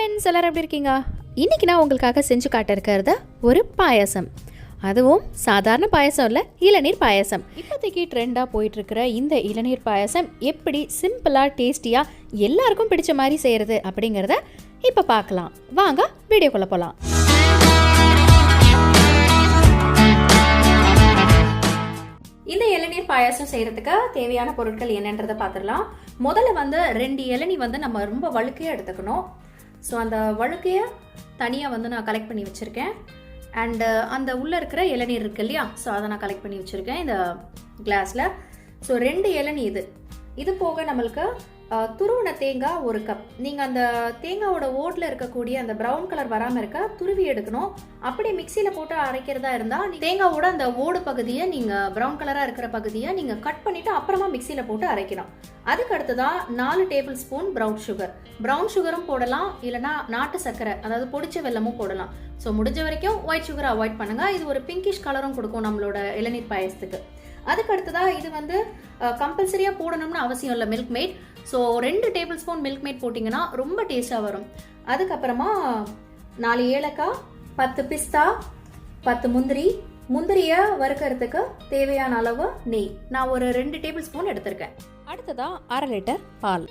Friends எல்லாரும் எப்படி இருக்கீங்க? இன்றைக்கி நான் உங்களுக்காக செஞ்சு காட்ட இருக்கிறது ஒரு பாயசம். அதுவும் சாதாரண பாயசம் இல்லை, இளநீர் பாயசம். இப்போதைக்கு ட்ரெண்டாக போயிட்டுருக்கிற இந்த இளநீர் பாயசம் எப்படி சிம்பிளாக டேஸ்டியாக எல்லாருக்கும் பிடிச்ச மாதிரி செய்கிறது அப்படிங்கிறத இப்போ பார்க்கலாம். வாங்க வீடியோக்குள்ளே போகலாம். இந்த இளநீர் பாயாசம் செய்கிறதுக்கு தேவையான பொருட்கள் என்னன்றதை பார்த்துடலாம். முதல்ல 2 இளநீ நம்ம ரொம்ப வழுக்கையாக எடுத்துக்கணும். ஸோ அந்த வழுக்கையை தனியாக நான் கலெக்ட் பண்ணி வச்சுருக்கேன். அண்டு அந்த உள்ளே இருக்கிற இளநீர் இருக்கு இல்லையா, ஸோ அதை நான் கலெக்ட் பண்ணி வச்சுருக்கேன் இந்த கிளாஸில். ஸோ 2 இளநீ இது போக நம்மளுக்கு துருவின தேங்காய் 1 கப். நீங்கள் அந்த தேங்காவோட ஓட்டில் இருக்கக்கூடிய அந்த ப்ரௌன் கலர் வராமல் இருக்க துருவி எடுக்கணும். அப்படி மிக்சியில் போட்டு அரைக்கிறதா இருந்தால் தேங்காவோட அந்த ஓடு பகுதியை நீங்கள் ப்ரௌன் கலராக இருக்கிற பகுதியை நீங்கள் கட் பண்ணிவிட்டு அப்புறமா மிக்சியில் போட்டு அரைக்கணும். அதுக்கு அடுத்ததான் 4 tablespoon brown sugar. Brown சுகரும் போடலாம், இல்லைனா நாட்டு சர்க்கரை அதாவது பொடிச்ச வெல்லமும் போடலாம். ஸோ முடிஞ்ச வரைக்கும் ஒயிட் சுகரை அவாய்ட் பண்ணுங்கள். இது ஒரு பிங்கிஷ் கலரும் கொடுக்கும் நம்மளோட இளநீர் பாயசத்துக்கு. அதுக்கு அடுத்ததாக இது கம்பல்சரியாக போடணும்னு அவசியம் இல்லை, milk mat. So 2 table spoon milk mat போட்டிங்கன்னா ரொம்ப டேஸ்ட்டாக வரும். அதுக்கப்புறமா 4 ஏலக்காய், 10 பிஸ்தா, 10 முந்திரியை வறுக்கிறதுக்கு தேவையான அளவு நெய். நான் ஒரு 2 டேபிள் ஸ்பூன் எடுத்திருக்கேன். அடுத்ததாக 1/2 லிட்டர் பால்.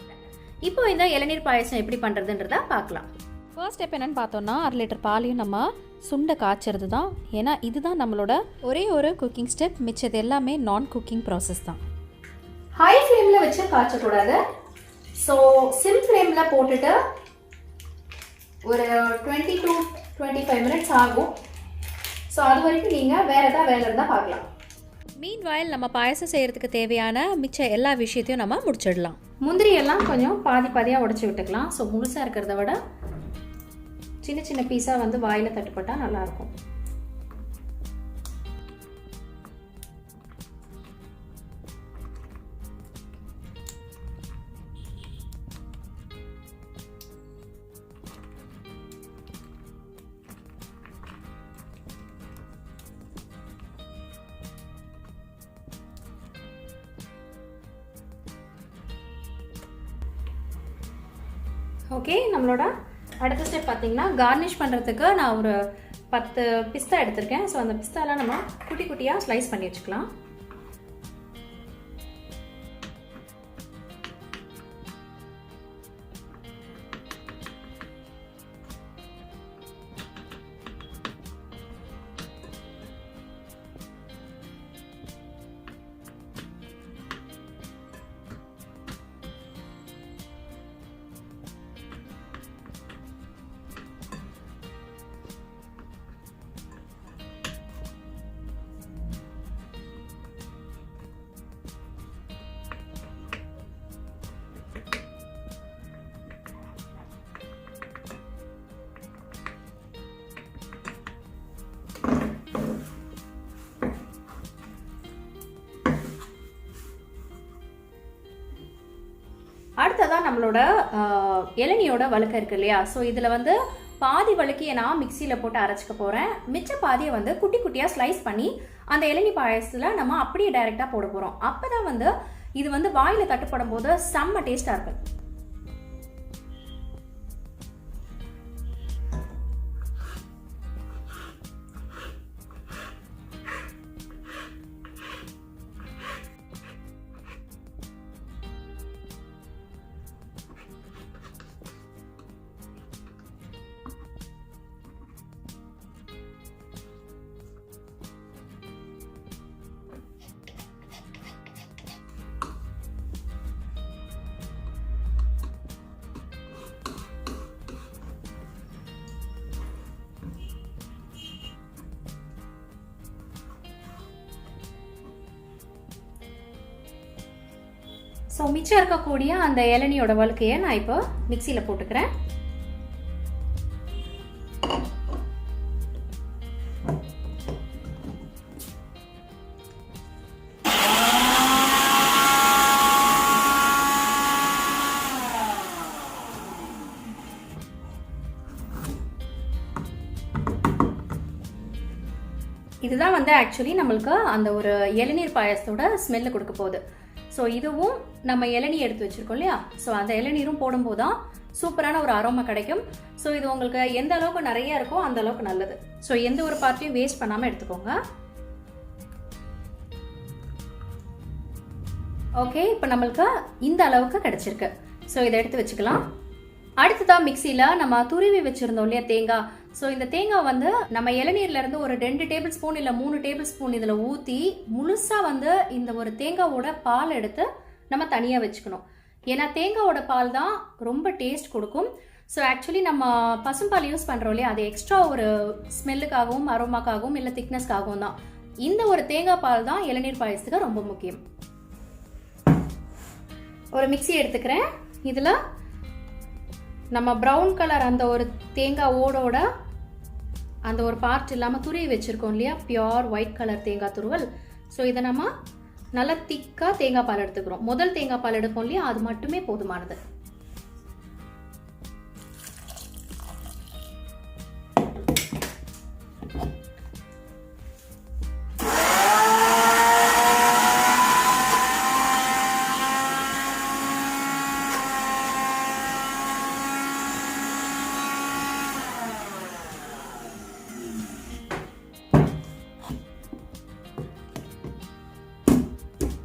இப்போ இந்த இளநீர் பாயசம் எப்படி பண்ணுறதுன்றத பார்க்கலாம். ஃபர்ஸ்ட் ஸ்டெப் என்னன்னு பார்த்தோம்னா 1/2 லிட்டர் பாலையும் நம்ம சுண்டை காய்ச்சறது தான். ஏன்னா இதுதான் நம்மளோட ஒரே ஒரு குக்கிங் ஸ்டெப். மிச்சது எல்லாமே நான் குக்கிங் ப்ராசஸ் தான். ஹை ஃப்ளேமில் வச்சு காய்ச்சக்கூடாது. ஸோ சிம் ஃப்ளேமில் போட்டுட்டு ஒரு 20 to 25 மினிட்ஸ் ஆகும். ஸோ அது வரைக்கும் நீங்கள் வேறு ஏதாவது வேலை இருந்தால் பார்க்கலாம். மீன்வாயில் நம்ம பாயசம் செய்கிறதுக்கு தேவையான மிச்ச எல்லா விஷயத்தையும் நம்ம முடிச்சிடலாம். முந்திரியெல்லாம் கொஞ்சம் பாதியாக உடைச்சி விட்டுக்கலாம். ஸோ முழுசாக இருக்கிறத விட சின்ன சின்ன பீஸாக வாயில் தட்டுப்பட்டால் நல்லாயிருக்கும். ஓகே, நம்மளோட அடுத்த ஸ்டெப் பார்த்தீங்கன்னா கார்னிஷ் பண்ணுறதுக்கு நான் ஒரு 10 பிஸ்தா எடுத்திருக்கேன். ஸோ அந்த பிஸ்தாலாம் நம்ம குட்டி குட்டியாக ஸ்லைஸ் பண்ணி வச்சுக்கலாம். அடுத்ததான் நம்மளோட இளநியோட வழுக்க இருக்கு இல்லையா, ஸோ இதில் பாதி வழுக்கியை நான் மிக்சியில் போட்டு அரைச்சிக்க போகிறேன். மிச்ச பாதியை குட்டி குட்டியாக ஸ்லைஸ் பண்ணி அந்த இளநி பாயசத்தில் நம்ம அப்படியே டைரெக்டாக போட போகிறோம். அப்போ தான் இது வாயில் தட்டுப்படும் போது செம்ம டேஸ்ட்டாக இருக்கும். ஸோ மிச்சம் இருக்கக்கூடிய அந்த இளநியோட வழுக்கையை நான் இப்போ மிக்சியில் போட்டுக்கிறேன். இதுதான் ஆக்சுவலி நம்மளுக்கு அந்த ஒரு இளநீர் பாயசத்தோட ஸ்மெல்லு கொடுக்க போகுது. ஸோ இதுவும் நம்ம இளநீ எடுத்து வச்சிருக்கோம் இல்லையா, ஸோ அந்த இளநீரும் போடும்போது தான் சூப்பரான ஒரு அரோமா கிடைக்கும். ஸோ இது உங்களுக்கு எந்த அளவுக்கு நிறைய இருக்கோ அந்த அளவுக்கு நல்லது. ஸோ எந்த ஒரு பார்ட்டையும் வேஸ்ட் பண்ணாமல் எடுத்துக்கோங்க. ஓகே, இப்போ நம்மளுக்கு இந்த அளவுக்கு கிடைச்சிருக்கு. ஸோ இதை எடுத்து வச்சுக்கலாம். அடுத்ததான் மிக்சியில் நம்ம துருவி வச்சுருந்தோம் இல்லையா தேங்காய். ஸோ இந்த தேங்காய் வந்து நம்ம இளநீர்லேருந்து ஒரு 2 டேபிள் ஸ்பூன் இல்லை 3 டேபிள் ஸ்பூன் இதில் ஊற்றி முழுசாக வந்து இந்த ஒரு தேங்காவோட பால் எடுத்து நம்ம தனியாக வச்சுக்கணும். ஏன்னா தேங்காவோட பால் தான் ரொம்ப டேஸ்ட் கொடுக்கும். ஸோ ஆக்சுவலி நம்ம பசும்பால் யூஸ் பண்ணுறோம் இல்லையா, அது எக்ஸ்ட்ரா ஒரு ஸ்மெல்லுக்காகவும் அரோமாக்காகவும் இல்லை திக்னஸ்க்காகவும் தான். இந்த ஒரு தேங்காய் பால் தான் இளநீர் பாயசத்துக்கு ரொம்ப முக்கியம். ஒரு மிக்சி எடுத்துக்கிறேன். இதில் நம்ம ப்ரௌன் கலர் அந்த ஒரு தேங்காய் ஓடோட அந்த ஒரு பார்ட் இல்லாமல் துருவி வச்சுருக்கோம் இல்லையா, பியோர் ஒயிட் கலர் தேங்காய் துருவல். ஸோ இதை நம்ம நல்லா திக்காக தேங்காய் பால் எடுத்துக்கிறோம். முதல் தேங்காய் பால் எடுப்போம் இல்லையா, அது மட்டுமே போதுமானது.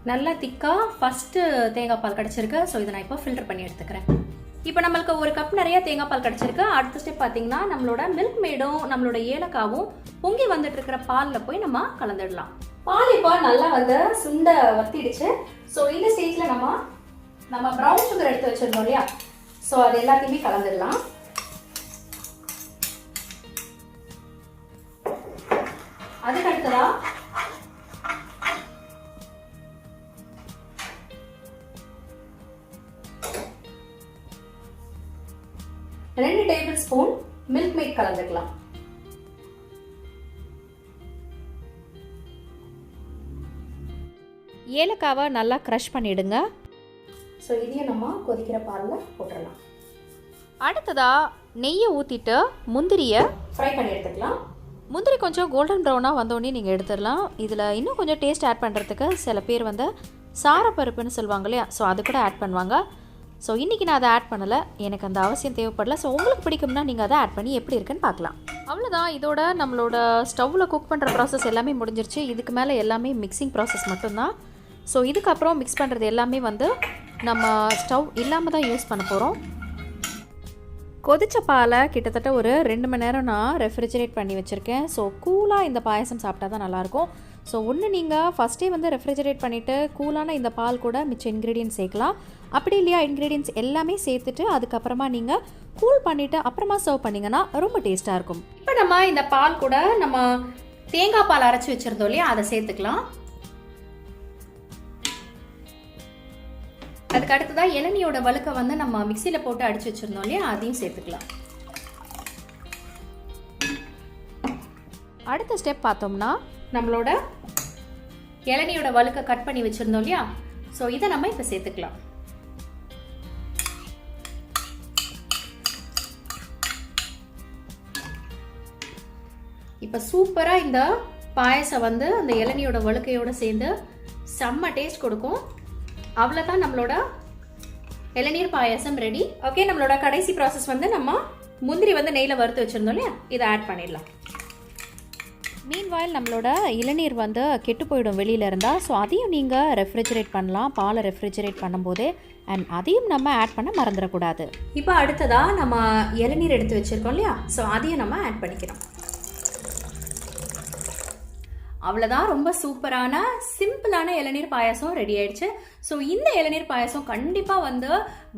நல்லா திக்காக ஃபஸ்ட்டு தேங்காய் பால் கிடச்சிருக்கு. ஸோ இதை நான் இப்போ ஃபில்டர் பண்ணி எடுத்துக்கிறேன். இப்போ நம்மளுக்கு ஒரு கப் நிறைய தேங்காய் பால் கிடச்சிருக்கு. அடுத்த ஸ்டெப் பார்த்தீங்கன்னா நம்மளோட மில்க் மேடும் நம்மளோட ஏலக்காவும் பொங்கி வந்துட்டு இருக்கிற பாலில் போய் நம்ம கலந்துடலாம். பால் இப்போ நல்லா வந்து சுண்ட வத்திடுச்சு. ஸோ இந்த ஸ்டேஜில் நம்ம ப்ரௌன் சுகர் எடுத்து வச்சிருந்தோம் இல்லையா, ஸோ அது எல்லாத்தையுமே கலந்துடலாம். அதுக்கு அடுத்ததா 2 டேபிள் ஸ்பூன் மில்க் மேட் கலந்துக்கலாம். ஏலக்காவை நல்லா க்ரஷ் பண்ணிடுங்க. ஸோ இதையும் நம்ம கொதிக்கிற பாலில் போட்டுடலாம். அடுத்ததாக நெய்யை ஊற்றிட்டு முந்திரியை ஃப்ரை பண்ணி எடுத்துக்கலாம். முந்திரி கொஞ்சம் கோல்டன் ப்ரௌனாக வந்தோடனே நீங்கள் எடுத்துடலாம். இதில் இன்னும் கொஞ்சம் டேஸ்ட் ஆட் பண்ணுறதுக்கு சில பேர் வந்து சாரப்பருப்புன்னு சொல்லுவாங்க இல்லையா, ஸோ அது கூட ஆட் பண்ணுவாங்க. ஸோ இன்றைக்கி நான் அதை ஆட் பண்ணலை, எனக்கு அந்த அவசியம் தேவைப்படல. ஸோ உங்களுக்கு பிடிக்கும்னா நீங்கள் அதை ஆட் பண்ணி எப்படி இருக்குன்னு பார்க்கலாம். அவ்வளோதான், இதோட நம்மளோட ஸ்டவ்வில் குக் பண்ணுற ப்ராசஸ் எல்லாமே முடிஞ்சிருச்சு. இதுக்கு மேலே எல்லாமே மிக்சிங் ப்ராசஸ் மட்டும்தான். ஸோ இதுக்கப்புறம் மிக்ஸ் பண்ணுறது எல்லாமே வந்து நம்ம ஸ்டவ் இல்லாமல் தான் யூஸ் பண்ண போகிறோம். கொதிச்ச பாலை கிட்டத்தட்ட ஒரு 2 மணி நேரம் நான் ரெஃப்ரிஜரேட் பண்ணி வச்சுருக்கேன். ஸோ கூலாக இந்த பாயசம் சாப்பிட்டா தான் நல்லாயிருக்கும். ஸோ ஒன்று நீங்கள் ஃபஸ்ட்டே வந்து ரெஃப்ரிஜரேட் பண்ணிவிட்டு கூலான இந்த பால் கூட மிச்ச இன்க்ரீடியன்ட்ஸ் சேர்க்கலாம். அப்படி இல்லையா, இன்க்ரீடியன்ட்ஸ் எல்லாமே சேர்த்துட்டு அதுக்கப்புறமா நீங்கள் கூல் பண்ணிவிட்டு அப்புறமா சர்வ் பண்ணிங்கன்னா ரொம்ப டேஸ்ட்டாக இருக்கும். இப்போ நம்ம இந்த பால் கூட நம்ம தேங்காய் பால் அரைச்சி வச்சுருந்தோம் இல்லையா, அதை சேர்த்துக்கலாம். அதுக்கு அடுத்ததாக இளநியோட வழுக்க வந்து நம்ம மிக்சியில் போட்டு அடிச்சு வச்சுருந்தோம் இல்லையா, அதையும் சேர்த்துக்கலாம். அடுத்த ஸ்டெப் பார்த்தோம்னா நம்மளோட இளநியோட வழுக்க கட் பண்ணி வச்சுருந்தோம் இல்லையா, ஸோ இதை நம்ம இப்போ சேர்த்துக்கலாம். இப்போ சூப்பராக இந்த பாயசம் வந்து அந்த இளநியோட வழுக்கையோடு சேர்ந்து செம்ம டேஸ்ட் கொடுக்கும். அவ்வளோதான், நம்மளோட இளநீர் பாயாசம் ரெடி. ஓகே, நம்மளோட கடைசி ப்ராசஸ் வந்து நம்ம முந்திரி வந்து நெய்யில் வறுத்து வச்சுருந்தோம் இல்லையா, இதை ஆட் பண்ணிடலாம். மீன்வாயில் நம்மளோட இளநீர் வந்து கெட்டு போயிடும் வெளியில் இருந்தால். ஸோ அதையும் நீங்கள் ரெஃப்ரிஜரேட் பண்ணலாம், பாலை ரெஃப்ரிஜரேட் பண்ணும்போதே. அண்ட் அதையும் நம்ம ஆட் பண்ண மறந்துடக்கூடாது. இப்போ அடுத்ததாக நம்ம இளநீர் எடுத்து வச்சுருக்கோம் இல்லையா, ஸோ அதையும் நம்ம ஆட் பண்ணிக்கிறோம். அவ்வளோதான், ரொம்ப சூப்பரான சிம்பிளான இளநீர் பாயாசம் ரெடி ஆயிடுச்சு. ஸோ இந்த இளநீர் பாயாசம் கண்டிப்பாக வந்து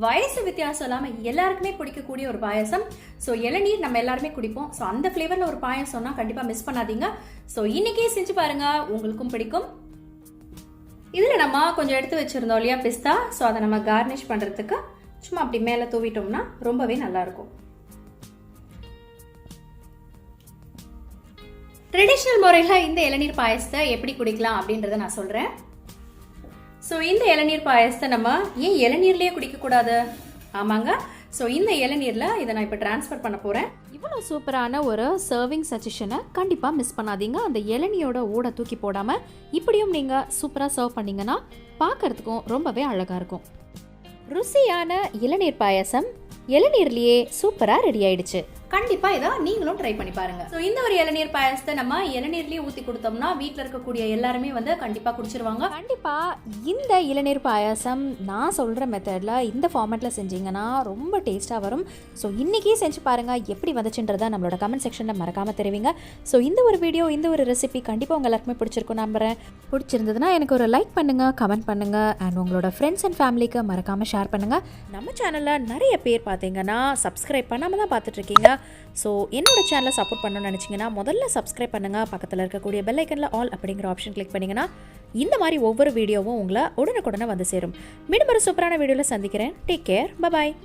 வயசு வித்தியாசம் இல்லாமல் எல்லாருக்குமே பிடிக்கக்கூடிய ஒரு பாயாசம். ஸோ இளநீர் நம்ம எல்லாருமே குடிப்போம். ஸோ அந்த ஃப்ளேவரில் ஒரு பாயாசம்னா கண்டிப்பாக மிஸ் பண்ணாதீங்க. ஸோ இன்றைக்கே செஞ்சு பாருங்கள், உங்களுக்கும் பிடிக்கும். இதில் நம்ம கொஞ்சம் எடுத்து வச்சுருந்தோம் இல்லையா பிஸ்தா, ஸோ அதை நம்ம கார்னிஷ் பண்ணுறதுக்கு சும்மா அப்படி மேலே தூவிட்டோம்னா ரொம்பவே நல்லாயிருக்கும். ட்ரெடிஷ்னல் முறையில் இந்த இளநீர் பாயசத்தை எப்படி குடிக்கலாம் அப்படின்றத நான் சொல்கிறேன். ஸோ இந்த இளநீர் பாயசத்தை நம்ம ஏன் இளநீர்லேயே குடிக்கக்கூடாது? ஆமாங்க, ஸோ இந்த இளநீரில் இதை நான் இப்போ ட்ரான்ஸ்ஃபர் பண்ண போகிறேன். இவ்வளோ சூப்பரான ஒரு சர்விங் சஜஷனை கண்டிப்பாக மிஸ் பண்ணாதீங்க. அந்த இளநியோட ஊட தூக்கி போடாமல் இப்படியும் நீங்கள் சூப்பராக சர்வ் பண்ணிங்கன்னா பார்க்கறதுக்கும் ரொம்பவே அழகாக இருக்கும். ருசியான இளநீர் பாயசம் இளநீர்லயே சூப்பரா ரெடி ஆயிடுச்சு. கண்டிப்பா இதை நீங்களும் ட்ரை பண்ணி பாருங்க. ஸோ இந்த ஒரு இளநீர் பாயாசத்தை நம்ம இளநீர்லயே ஊற்றி கொடுத்தோம்னா வீட்டில் இருக்கக்கூடிய எல்லாருமே வந்து கண்டிப்பாக குடிச்சிருவாங்க. கண்டிப்பா இந்த இளநீர் பாயாசம் நான் சொல்கிற மெத்தடில் இந்த ஃபார்மேட்டில் செஞ்சீங்கன்னா ரொம்ப டேஸ்ட்டாக வரும். ஸோ இன்றைக்கி செஞ்சு பாருங்கள், எப்படி வந்துச்சுன்றதை நம்மளோட கமெண்ட் செக்ஷனில் மறக்காமல் தெரிவிங்க. ஸோ இந்த ஒரு வீடியோ, இந்த ஒரு ரெசிபி கண்டிப்பாக உங்கள் எல்லாருக்குமே பிடிச்சிருக்கும் நம்புகிறேன். பிடிச்சிருந்ததுன்னா எனக்கு ஒரு லைக் பண்ணுங்கள், கமெண்ட் பண்ணுங்கள், அண்ட் உங்களோட ஃப்ரெண்ட்ஸ் அண்ட் ஃபேமிலிக்கு மறக்காமல் ஷேர் பண்ணுங்கள். நம்ம சேனலில் நிறைய பேர் பார்த்தீங்கன்னா சப்ஸ்கிரைப் பண்ணாமல் தான் பார்த்துட்ருக்கீங்க. ஸோ என்னோட சேனலை சப்போர்ட் பண்ணணும்னு நினச்சிங்கன்னா முதல்ல சப்ஸ்கிரைப் பண்ணுங்கள். பக்கத்தில் இருக்கக்கூடிய பெல் ஐக்கனில் ஆல் அப்படிங்கிற ஆப்ஷன் கிளிக் பண்ணிங்கன்னா இந்த மாதிரி ஒவ்வொரு வீடியோவும் உங்களை உடனுக்குடனே வந்து சேரும். மீண்டும் ஒரு சூப்பரான வீடியோவில் சந்திக்கிறேன். Take care, bye bye.